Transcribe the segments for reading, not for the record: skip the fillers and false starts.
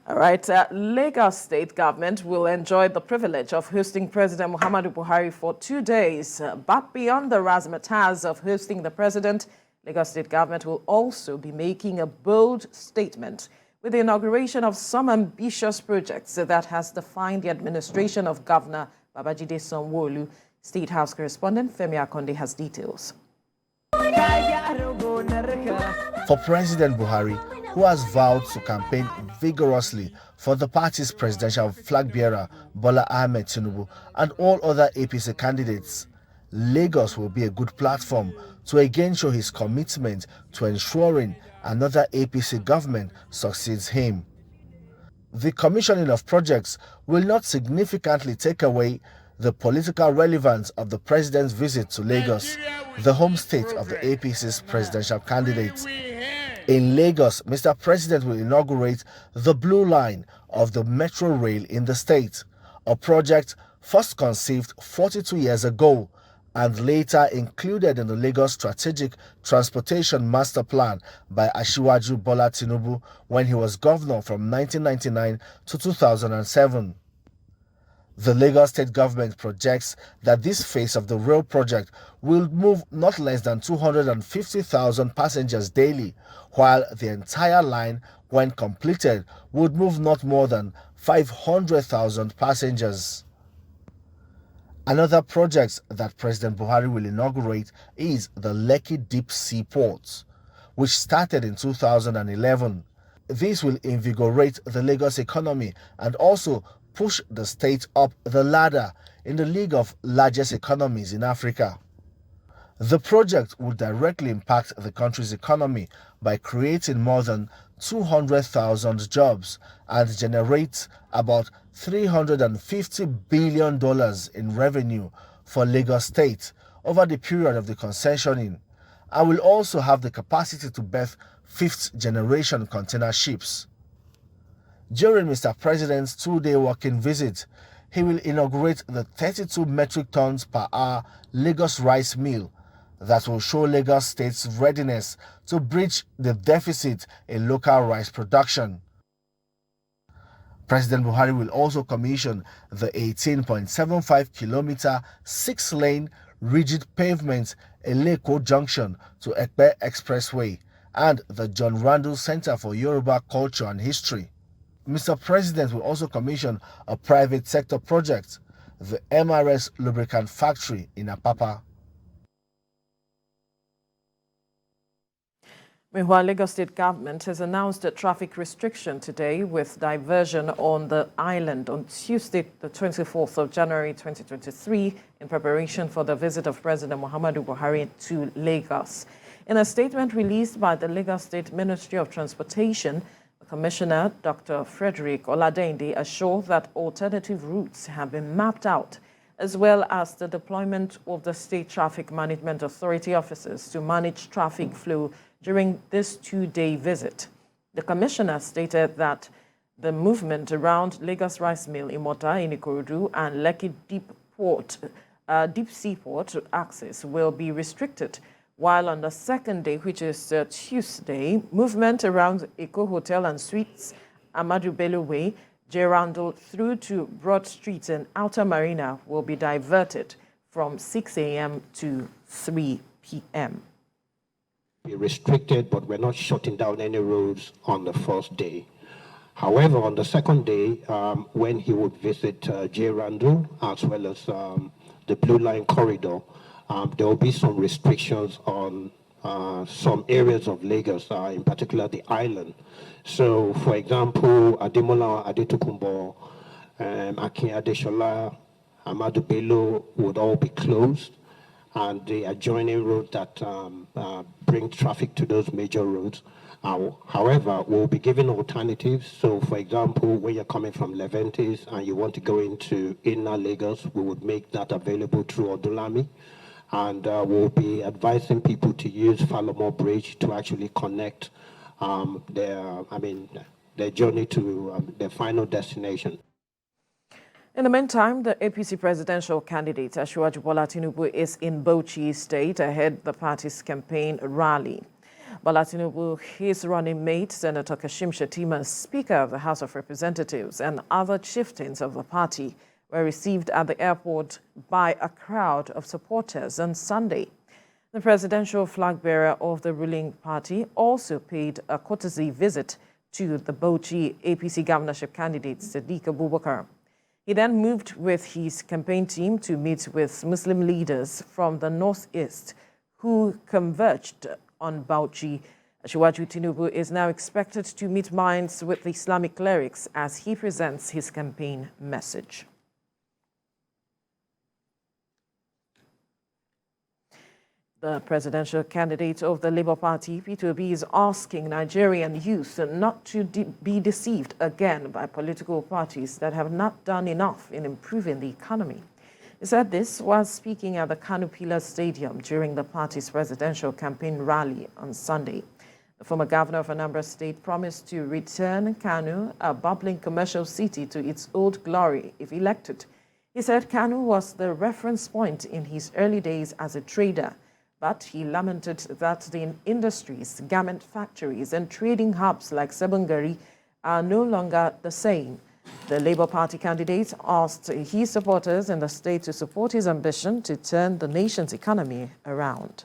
All right, Lagos State government will enjoy the privilege of hosting President Muhammadu Buhari for 2 days. But beyond the razzmatazz of hosting the president, Lagos State government will also be making a bold statement with the inauguration of some ambitious projects that has defined the administration of Governor Babajide Sanwoolu. State House correspondent Femi Akonde has details. For President Buhari, who has vowed to campaign vigorously for the party's presidential flag bearer, Bola Ahmed Tinubu, and all other APC candidates, Lagos will be a good platform to again show his commitment to ensuring another APC government succeeds him. The commissioning of projects will not significantly take away the political relevance of the president's visit to Lagos, the home state of the APC's presidential candidate. In Lagos, Mr. President will inaugurate the Blue Line of the Metro Rail in the state, a project first conceived 42 years ago and later included in the Lagos Strategic Transportation Master Plan by Asiwaju Bola Tinubu when he was governor from 1999 to 2007. The Lagos state government projects that this phase of the rail project will move not less than 250,000 passengers daily, while the entire line, when completed, would move not more than 500,000 passengers. Another project that President Buhari will inaugurate is the Lekki Deep Sea Port, which started in 2011. This will invigorate the Lagos economy and also push the state up the ladder in the league of largest economies in Africa. The project would directly impact the country's economy by creating more than 200,000 jobs and generate about $350 billion in revenue for Lagos State over the period of the concessioning, and will also have the capacity to berth fifth-generation container ships. During Mr. President's 2-day working visit, he will inaugurate the 32 metric tons per hour Lagos rice mill that will show Lagos State's readiness to bridge the deficit in local rice production. President Buhari will also commission the 18.75-kilometer 6-lane rigid pavement Eleko Junction to Ekpe Expressway and the John Randall Center for Yoruba Culture and History. Mr. President will also commission a private sector project, the MRS Lubricant Factory in Apapa. Meanwhile, Lagos State government has announced a traffic restriction today with diversion on the island on Tuesday, the 24th of January 2023, in preparation for the visit of President Muhammadu Buhari to Lagos. In a statement released by the Lagos State Ministry of Transportation, Commissioner Dr. Frederick Oladende assured that alternative routes have been mapped out, as well as the deployment of the State Traffic Management Authority officers to manage traffic flow during this 2-day visit. The commissioner stated that the movement around Lagos Rice Mill, Imota in Ikorodu, and Lekki Deep Sea Port access will be restricted, while on the second day, which is Tuesday, movement around Eco Hotel and Suites, Amadu Bello Way, Gerandal through to Broad Street and Outer Marina will be diverted from 6 a.m. to 3 p.m. Be restricted, but we're not shutting down any roads on the first day. However, on the second day, when he would visit Gerandal as well as the Blue Line corridor, there will be some restrictions on some areas of Lagos, in particular the island. So, for example, Ademola, Adetukumbo, Akin Adeshola, Amadu Bello would all be closed, and the adjoining roads that bring traffic to those major roads. However, we'll be giving alternatives. So, for example, when you're coming from Leventis and you want to go into inner Lagos, we would make that available through Odulami. And we'll be advising people to use Falomore Bridge to actually connect their journey to their final destination. In the meantime, the APC presidential candidate Asiwaju Bola Tinubu is in Bauchi State ahead of the party's campaign rally. Bola Tinubu, his running mate, Senator Kashim Shettima, Speaker of the House of Representatives, and other chieftains of the party were received at the airport by a crowd of supporters on Sunday. The presidential flag bearer of the ruling party also paid a courtesy visit to the Bauchi APC governorship candidate Sadiq Abubakar. He then moved with his campaign team to meet with Muslim leaders from the northeast who converged on Bauchi. Asiwaju Tinubu is now expected to meet minds with the Islamic clerics as he presents his campaign message. The presidential candidate of the Labour Party, Peter Obi, is asking Nigerian youth not to be deceived again by political parties that have not done enough in improving the economy. He said this while speaking at the Kano Stadium during the party's presidential campaign rally on Sunday. The former governor of Anambra State promised to return Kano, a bubbling commercial city, to its old glory if elected. He said Kano was the reference point in his early days as a trader, but he lamented that the industries, garment factories, and trading hubs like Sabongari are no longer the same. The Labour Party candidate asked his supporters in the state to support his ambition to turn the nation's economy around.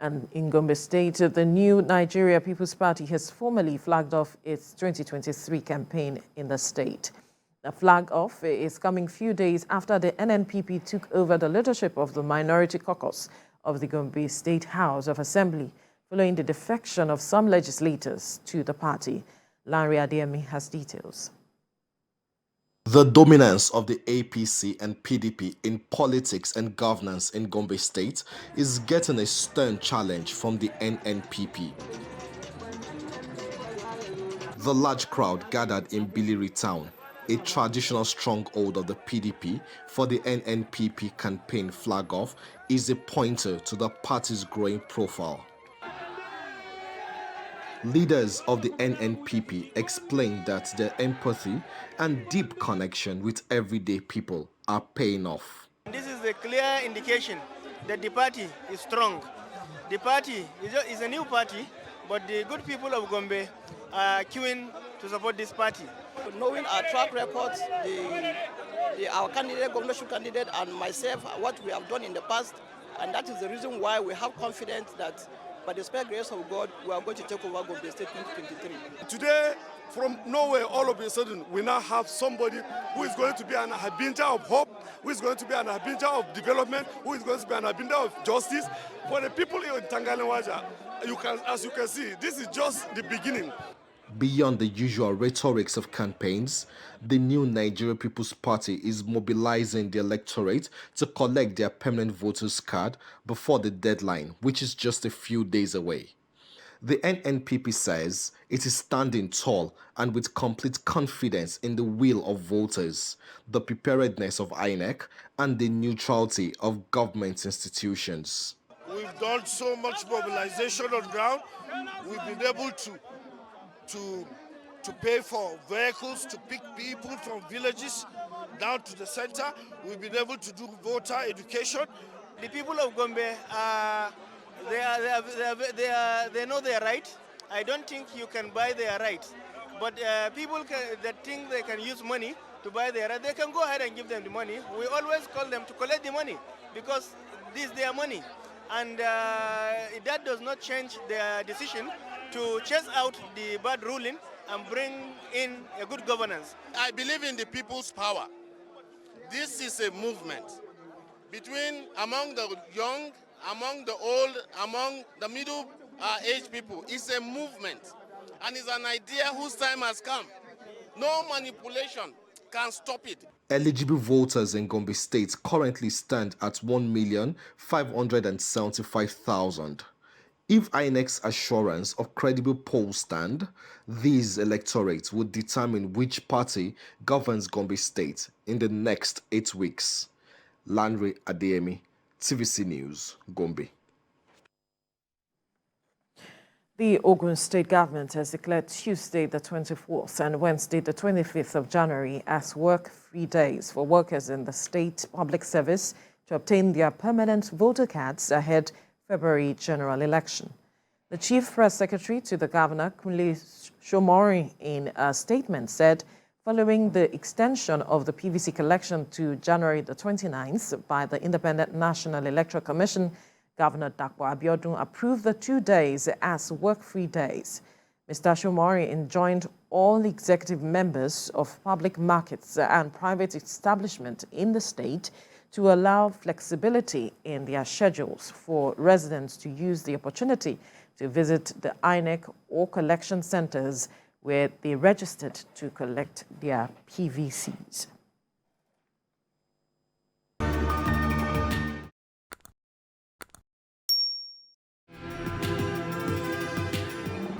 And in Gombe State, the new Nigeria People's Party has formally flagged off its 2023 campaign in the state. The flag off is coming few days after the NNPP took over the leadership of the minority caucus of the Gombe State House of Assembly, following the defection of some legislators to the party. Lanre Adeyemi has details. The dominance of the APC and PDP in politics and governance in Gombe State is getting a stern challenge from the NNPP. The large crowd gathered in Biliri town, a traditional stronghold of the PDP, for the NNPP campaign flag-off is a pointer to the party's growing profile. Leaders of the NNPP explained that their empathy and deep connection with everyday people are paying off. This is a clear indication that the party is strong. The party is a new party, but the good people of Gombe are queuing to support this party. Knowing our track records, our candidate, governorship candidate, and myself, what we have done in the past, and that is the reason why we have confidence that by the spare grace of God, we are going to take over Gombe State 2023. Today, from nowhere, all of a sudden, we now have somebody who is going to be an harbinger of hope, who is going to be an harbinger of development, who is going to be an harbinger of justice. For the people in Tangalewaja, as you can see, this is just the beginning. Beyond the usual rhetorics of campaigns, the new Nigeria People's Party is mobilizing the electorate to collect their permanent voters card before the deadline, which is just a few days away. The NNPP says it is standing tall and with complete confidence in the will of voters, the preparedness of INEC, and the neutrality of government institutions. We've done so much mobilization on ground. We've been able to pay for vehicles to pick people from villages down to the center. We've been able to do voter education. The people of Gombe, they know their right. I don't think you can buy their right. But people that think they can use money to buy their right, they can go ahead and give them the money. We always call them to collect the money because this is their money. And that does not change their decision to chase out the bad ruling and bring in a good governance. I believe in the people's power. This is a movement among the young, among the old, among the middle age people. It's a movement, and it's an idea whose time has come. No manipulation can stop it. Eligible voters in Gombe State currently stand at 1,575,000. If INEC's assurance of credible polls stand, these electorates would determine which party governs Gombe State in the next 8 weeks. Lanre Adeyemi, TVC News, Gombe. The Ogun State government has declared Tuesday the 24th and Wednesday the 25th of January as work-free days for workers in the state public service, to obtain their permanent voter cards ahead February general election. The Chief Press Secretary to the Governor, Kunle Shomori, in a statement said, following the extension of the PVC collection to January the 29th by the Independent National Electoral Commission, Governor Dapo Abiodun approved the 2 days as work-free days. Mr. Shomori enjoined all executive members of public markets and private establishments in the state to allow flexibility in their schedules for residents to use the opportunity to visit the INEC or collection centers where they registered to collect their PVCs.